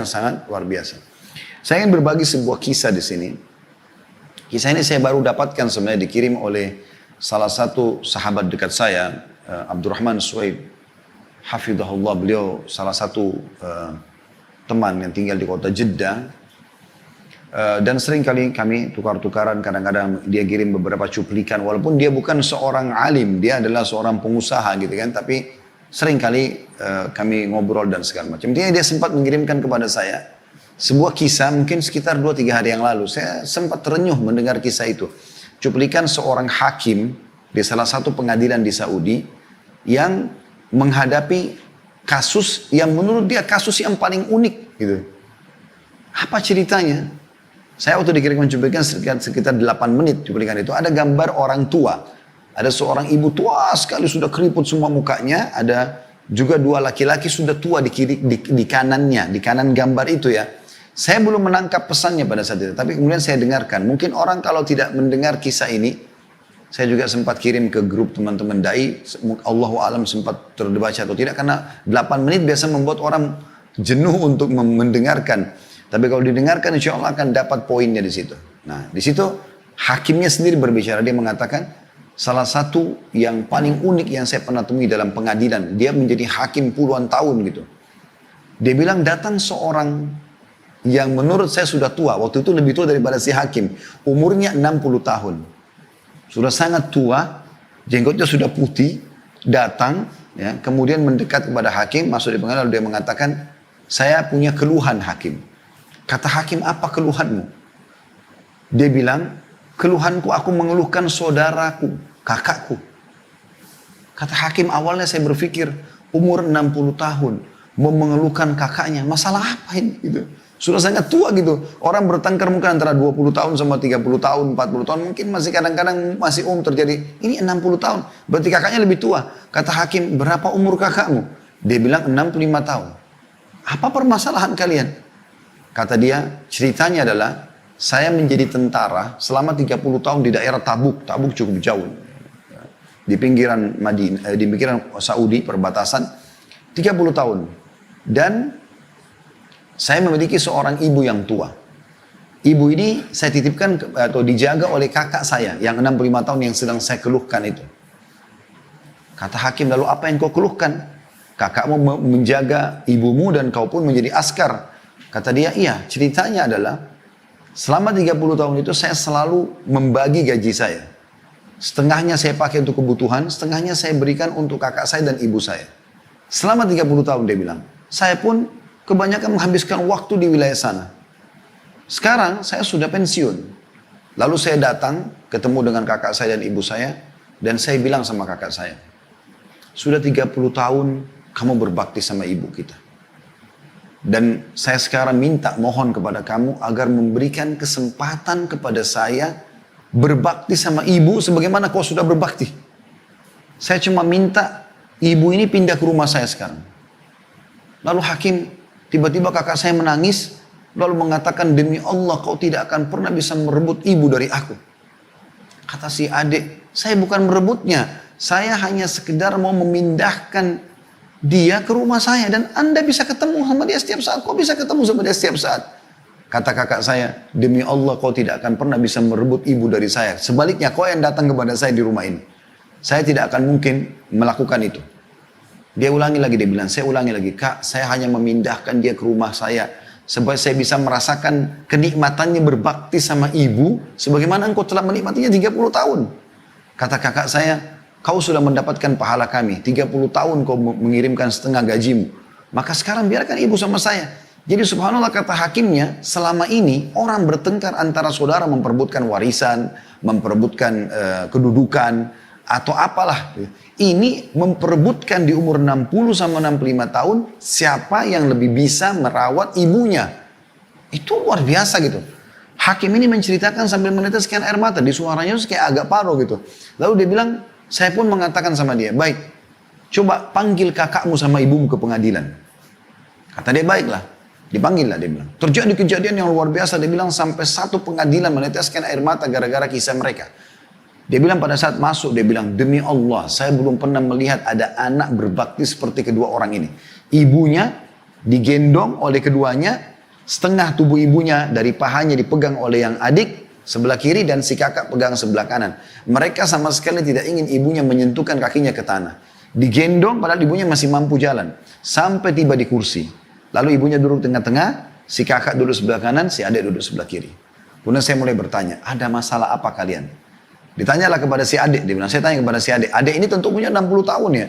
yang sangat luar biasa. Saya ingin berbagi sebuah kisah di sini. Kisah ini saya baru dapatkan sebenarnya dikirim oleh salah satu sahabat dekat saya, Abdurrahman Suhaib. Hafidhahullah, beliau salah satu teman yang tinggal di kota Jeddah. Dan sering kali kami tukar-tukaran, kadang-kadang dia kirim beberapa cuplikan, walaupun dia bukan seorang alim, dia adalah seorang pengusaha gitu kan, tapi sering kali kami ngobrol dan segala macam. Dia sempat mengirimkan kepada saya sebuah kisah mungkin sekitar 2-3 hari yang lalu. Saya sempat terenyuh mendengar kisah itu. Cuplikan seorang hakim di salah satu pengadilan di Saudi yang menghadapi kasus yang menurut dia kasus yang paling unik gitu. Apa ceritanya? Saya waktu dikirimkan cuplikan sekitar 8 menit cuplikan itu, ada gambar orang tua. Ada seorang ibu tua sekali, sudah keriput semua mukanya. Ada juga 2 laki-laki sudah tua di kanannya, di kanan gambar itu ya. Saya belum menangkap pesannya pada saat itu, tapi kemudian saya dengarkan. Mungkin orang kalau tidak mendengar kisah ini, saya juga sempat kirim ke grup teman-teman dai, Allahu alam sempat terbaca atau tidak, karena 8 menit biasa membuat orang jenuh untuk mendengarkan. Tapi kalau didengarkan insya Allah akan dapat poinnya di situ. Nah di situ hakimnya sendiri berbicara, dia mengatakan salah satu yang paling unik yang saya pernah temui dalam pengadilan, dia menjadi hakim puluhan tahun gitu. Dia bilang datang seorang yang menurut saya sudah tua, waktu itu lebih tua daripada si hakim, umurnya 60 tahun. Sudah sangat tua, jenggotnya sudah putih, datang, ya, kemudian mendekat kepada hakim, masuk di pengadilan, lalu dia mengatakan, saya punya keluhan hakim. Kata hakim, apa keluhanmu? Dia bilang, keluhanku aku mengeluhkan saudaraku, kakakku. Kata hakim, awalnya saya berpikir, umur 60 tahun, mau mengeluhkan kakaknya, masalah apa ini? Gitu. Sudah sangat tua gitu. Orang bertengkar mungkin antara 20 tahun sama 30 tahun, 40 tahun. Mungkin masih kadang-kadang masih terjadi. Ini 60 tahun. Berarti kakaknya lebih tua. Kata hakim, berapa umur kakakmu? Dia bilang 65 tahun. Apa permasalahan kalian? Kata dia, ceritanya adalah saya menjadi tentara selama 30 tahun di daerah Tabuk. Tabuk cukup jauh. Di pinggiran Madinah, di pinggiran Saudi, perbatasan. 30 tahun. Dan saya memiliki seorang ibu yang tua. Ibu ini saya titipkan atau dijaga oleh kakak saya yang 65 tahun yang sedang saya keluhkan itu. Kata hakim, lalu apa yang kau keluhkan? Kakakmu menjaga ibumu dan kau pun menjadi askar. Kata dia, iya, ceritanya adalah selama 30 tahun itu saya selalu membagi gaji saya. Setengahnya saya pakai untuk kebutuhan, setengahnya saya berikan untuk kakak saya dan ibu saya. Selama 30 tahun dia bilang, saya pun kebanyakan menghabiskan waktu di wilayah sana. Sekarang saya sudah pensiun. Lalu saya datang ketemu dengan kakak saya dan ibu saya, dan saya bilang sama kakak saya, sudah 30 tahun kamu berbakti sama ibu kita. Dan saya sekarang minta mohon kepada kamu agar memberikan kesempatan kepada saya berbakti sama ibu sebagaimana kau sudah berbakti. Saya cuma minta ibu ini pindah ke rumah saya sekarang. Lalu hakim, tiba-tiba kakak saya menangis, lalu mengatakan, demi Allah kau tidak akan pernah bisa merebut ibu dari aku. Kata si adik, saya bukan merebutnya, saya hanya sekedar mau memindahkan dia ke rumah saya dan Anda bisa ketemu sama dia setiap saat. Kau bisa ketemu sama dia setiap saat. Kata kakak saya, demi Allah kau tidak akan pernah bisa merebut ibu dari saya. Sebaliknya kau yang datang kepada saya di rumah ini. Saya tidak akan mungkin melakukan itu. Dia ulangi lagi, dia bilang, saya ulangi lagi, Kak, saya hanya memindahkan dia ke rumah saya supaya saya bisa merasakan kenikmatannya berbakti sama ibu sebagaimana engkau telah menikmatinya 30 tahun. Kata kakak saya, kau sudah mendapatkan pahala kami. 30 tahun kau mengirimkan setengah gajimu. Maka sekarang biarkan ibu sama saya. Jadi subhanallah kata hakimnya, selama ini orang bertengkar antara saudara memperebutkan warisan, memperebutkan kedudukan, atau apalah. Ini memperebutkan di umur 60 sama 65 tahun, siapa yang lebih bisa merawat ibunya. Itu luar biasa gitu. Hakim ini menceritakan sambil meneteskan air mata, di suaranya itu kayak agak paro gitu. Lalu dia bilang, saya pun mengatakan sama dia, baik, coba panggil kakakmu sama ibumu ke pengadilan. Kata dia, baiklah. Dipanggil lah, dia bilang. Terjadi kejadian yang luar biasa, dia bilang sampai satu pengadilan meneteskan air mata gara-gara kisah mereka. Dia bilang pada saat masuk, dia bilang, demi Allah, saya belum pernah melihat ada anak berbakti seperti kedua orang ini. Ibunya digendong oleh keduanya, setengah tubuh ibunya dari pahanya dipegang oleh yang adik sebelah kiri dan si kakak pegang sebelah kanan. Mereka sama sekali tidak ingin ibunya menyentuhkan kakinya ke tanah. Digendong padahal ibunya masih mampu jalan. Sampai tiba di kursi. Lalu ibunya duduk tengah-tengah, si kakak duduk sebelah kanan, si adik duduk sebelah kiri. Kemudian saya mulai bertanya, ada masalah apa kalian? Ditanyalah kepada si adik, dia bilang, saya tanya kepada si adik, adik ini tentu punya 60 tahun ya.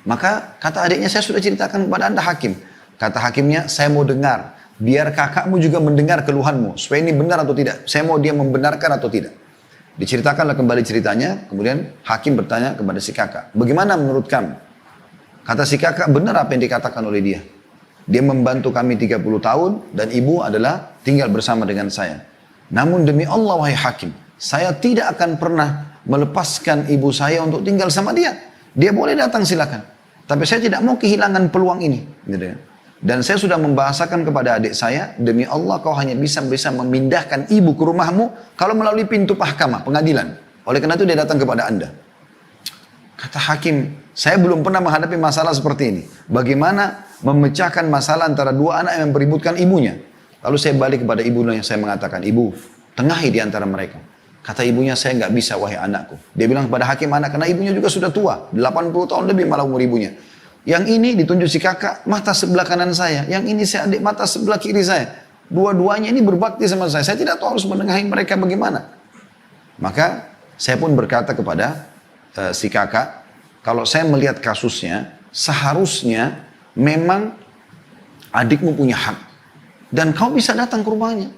Maka kata adiknya, saya sudah ceritakan kepada anda hakim. Kata hakimnya, saya mau dengar, biar kakakmu juga mendengar keluhanmu, supaya ini benar atau tidak. Saya mau dia membenarkan atau tidak. Diceritakanlah kembali ceritanya, kemudian hakim bertanya kepada si kakak, bagaimana menurut kamu? Kata si kakak, benar apa yang dikatakan oleh dia. Dia membantu kami 30 tahun, dan ibu adalah tinggal bersama dengan saya. Namun demi Allah wahai hakim, saya tidak akan pernah melepaskan ibu saya untuk tinggal sama dia. Dia boleh datang silakan. Tapi saya tidak mau kehilangan peluang ini. Gitu ya. Dan saya sudah membahasakan kepada adik saya, demi Allah kau hanya bisa memindahkan ibu ke rumahmu kalau melalui pintu mahkamah, pengadilan. Oleh karena itu dia datang kepada anda. Kata hakim, saya belum pernah menghadapi masalah seperti ini. Bagaimana memecahkan masalah antara dua anak yang beributkan ibunya. Lalu saya balik kepada ibunya, saya mengatakan, ibu, tengahi di antara mereka. Kata ibunya, saya nggak bisa wahai anakku. Dia bilang kepada hakim anak, karena ibunya juga sudah tua. 80 tahun lebih malah umur ibunya. Yang ini ditunjuk si kakak, mata sebelah kanan saya. Yang ini si adik, mata sebelah kiri saya. Dua-duanya ini berbakti sama saya. Saya tidak tahu harus menengahi mereka bagaimana. Maka saya pun berkata kepada si kakak, kalau saya melihat kasusnya, seharusnya memang adikmu punya hak. Dan kau bisa datang ke rumahnya.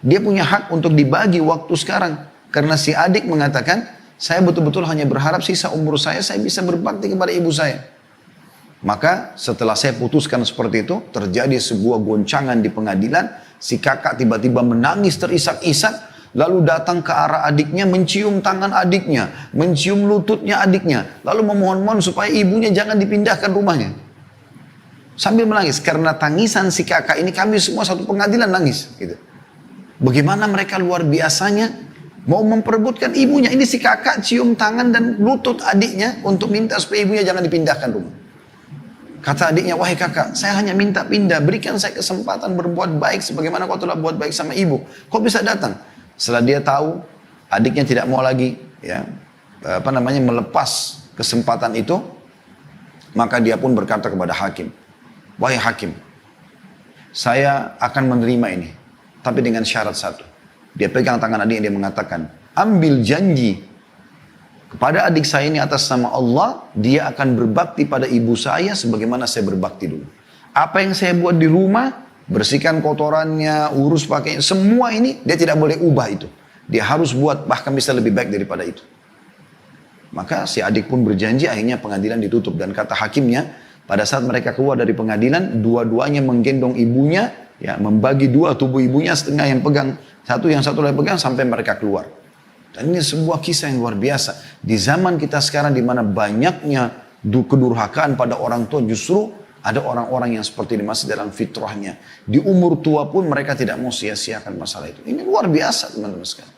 Dia punya hak untuk dibagi waktu sekarang. Karena si adik mengatakan, saya betul-betul hanya berharap sisa umur saya bisa berbakti kepada ibu saya. Maka setelah saya putuskan seperti itu, terjadi sebuah goncangan di pengadilan. Si kakak tiba-tiba menangis terisak-isak, lalu datang ke arah adiknya, mencium tangan adiknya, mencium lututnya adiknya, lalu memohon-mohon supaya ibunya jangan dipindahkan rumahnya. Sambil menangis, karena tangisan si kakak ini kami semua satu pengadilan nangis. Gitu. Bagaimana mereka luar biasanya mau memperebutkan ibunya. Ini si kakak cium tangan dan lutut adiknya untuk minta supaya ibunya jangan dipindahkan rumah. Kata adiknya, wahai kakak, saya hanya minta pindah, berikan saya kesempatan berbuat baik sebagaimana kau telah buat baik sama ibu. Kau bisa datang. Setelah dia tahu adiknya tidak mau lagi melepas kesempatan itu, maka dia pun berkata kepada hakim, wahai hakim, saya akan menerima ini, tapi dengan syarat satu. Dia pegang tangan adiknya, dia mengatakan, ambil janji kepada adik saya ini atas nama Allah, dia akan berbakti pada ibu saya sebagaimana saya berbakti dulu. Apa yang saya buat di rumah, bersihkan kotorannya, urus pakaian, semua ini dia tidak boleh ubah itu. Dia harus buat bahkan bisa lebih baik daripada itu. Maka si adik pun berjanji, akhirnya pengadilan ditutup. Dan kata hakimnya, pada saat mereka keluar dari pengadilan, dua-duanya menggendong ibunya, ya, membagi dua tubuh ibunya, setengah yang pegang satu, yang satu lagi pegang sampai mereka keluar. Dan ini sebuah kisah yang luar biasa. Di zaman kita sekarang di mana banyaknya kedurhakaan pada orang tua, justru ada orang-orang yang seperti ini masih dalam fitrahnya. Di umur tua pun mereka tidak mau sia-siakan masalah itu. Ini luar biasa teman-teman sekalian.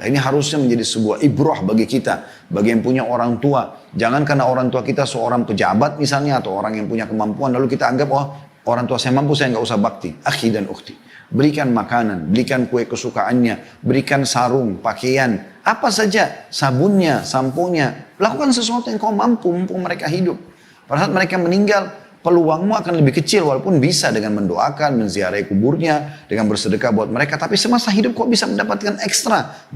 Nah, ini harusnya menjadi sebuah ibrah bagi kita, bagi yang punya orang tua. Jangan karena orang tua kita seorang pejabat misalnya, atau orang yang punya kemampuan, lalu kita anggap, oh orang tua saya mampu, saya nggak usah bakti. Akhi dan ukhti. Berikan makanan, berikan kue kesukaannya, berikan sarung, pakaian, apa saja, sabunnya, sampunya. Lakukan sesuatu yang kau mampu, mumpung mereka hidup. Pada saat mereka meninggal, peluangmu akan lebih kecil, walaupun bisa dengan mendoakan, menziarahi kuburnya, dengan bersedekah buat mereka. Tapi semasa hidup kau bisa mendapatkan ekstra.